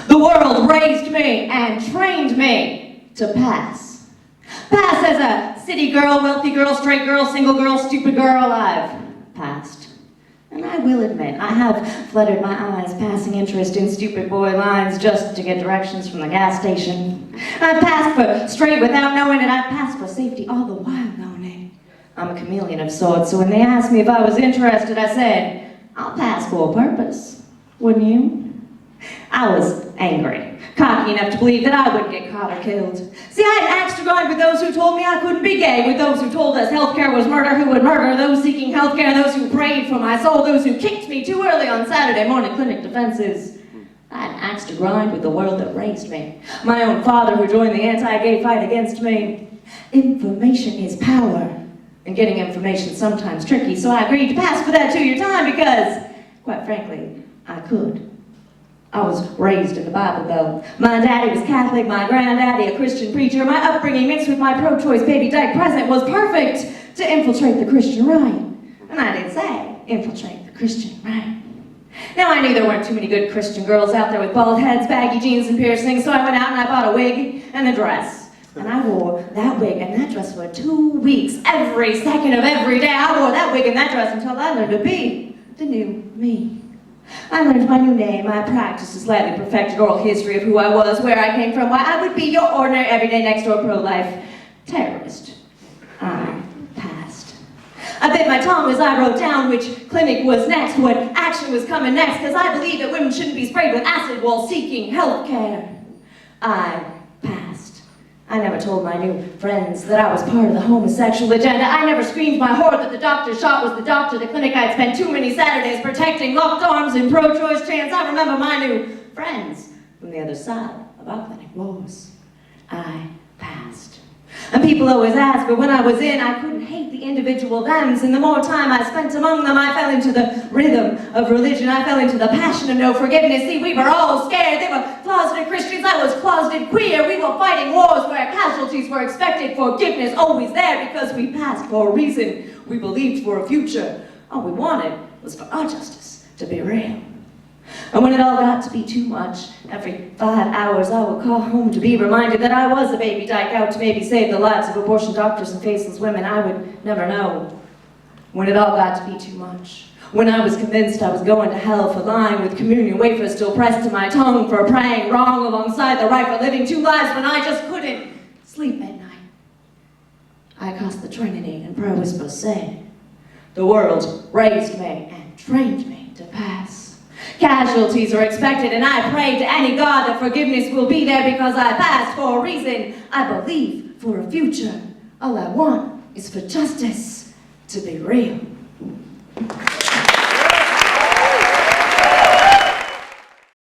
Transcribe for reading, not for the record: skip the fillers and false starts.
The world raised me and trained me to pass. Pass as a city girl, wealthy girl, straight girl, single girl, stupid girl. I've passed. And I will admit, I have fluttered my eyes, passing interest in stupid boy lines just to get directions from the gas station. I've passed for straight without knowing it. I've passed for safety all the while knowing it. I'm a chameleon of sorts, so when they asked me if I was interested, I said, I'll pass for a purpose. Wouldn't you? I was angry, cocky enough to believe that I wouldn't get caught or killed. See, I had an axe to grind with those who told me I couldn't be gay, with those who told us healthcare was murder, who would murder those seeking healthcare, those who prayed for my soul, those who kicked me too early on Saturday morning clinic defenses. I had an axe to grind with the world that raised me, my own father who joined the anti-gay fight against me. Information is power, and getting information is sometimes tricky, so I agreed to pass for that 2-year time because, quite frankly, I could. I was raised in the Bible Belt. My daddy was Catholic, my granddaddy a Christian preacher. My upbringing mixed with my pro-choice baby dyke present was perfect to infiltrate the Christian right. And I did say, infiltrate the Christian right. Now I knew there weren't too many good Christian girls out there with bald heads, baggy jeans, and piercings, so I went out and I bought a wig and a dress. And I wore that wig and that dress for 2 weeks, every second of every day. I wore that wig and that dress until I learned to be the new me. I learned my new name, I practiced a slightly perfected oral history of who I was, where I came from, why I would be your ordinary, everyday, next-door pro-life terrorist. I passed. I bit my tongue as I wrote down which clinic was next, what action was coming next, because I believe that women shouldn't be sprayed with acid while seeking health care. I passed. I never told my new friends that I was part of the homosexual agenda. I never screamed my horror that the doctor shot was the doctor. The clinic I'd spent too many Saturdays protecting, locked arms and pro-choice chants. I remember my new friends from the other side of our clinic wars. I passed. And people always ask, but when I was in, I couldn't hate the individual thems, and the more time I spent among them, I fell into the rhythm of religion. I fell into the passion of no forgiveness. See, we were all scared. They were closeted Christians. I was closeted queer. We were fighting wars where casualties were expected. Forgiveness always there because we passed for a reason. We believed for a future. All we wanted was for our justice to be real. And when it all got to be too much, every 5 hours I would call home to be reminded that I was a baby dyke out to maybe save the lives of abortion doctors and faceless women. I would never know. When it all got to be too much. When I was convinced I was going to hell for lying with communion wafers still pressed to my tongue, for praying wrong alongside the right, for living 2 lives when I just couldn't sleep at night. I cussed the Trinity and prayer whispers said, the world raised me and trained me to pass. Casualties are expected, and I pray to any God that forgiveness will be there because I passed for a reason. I believe for a future. All I want is for justice to be real.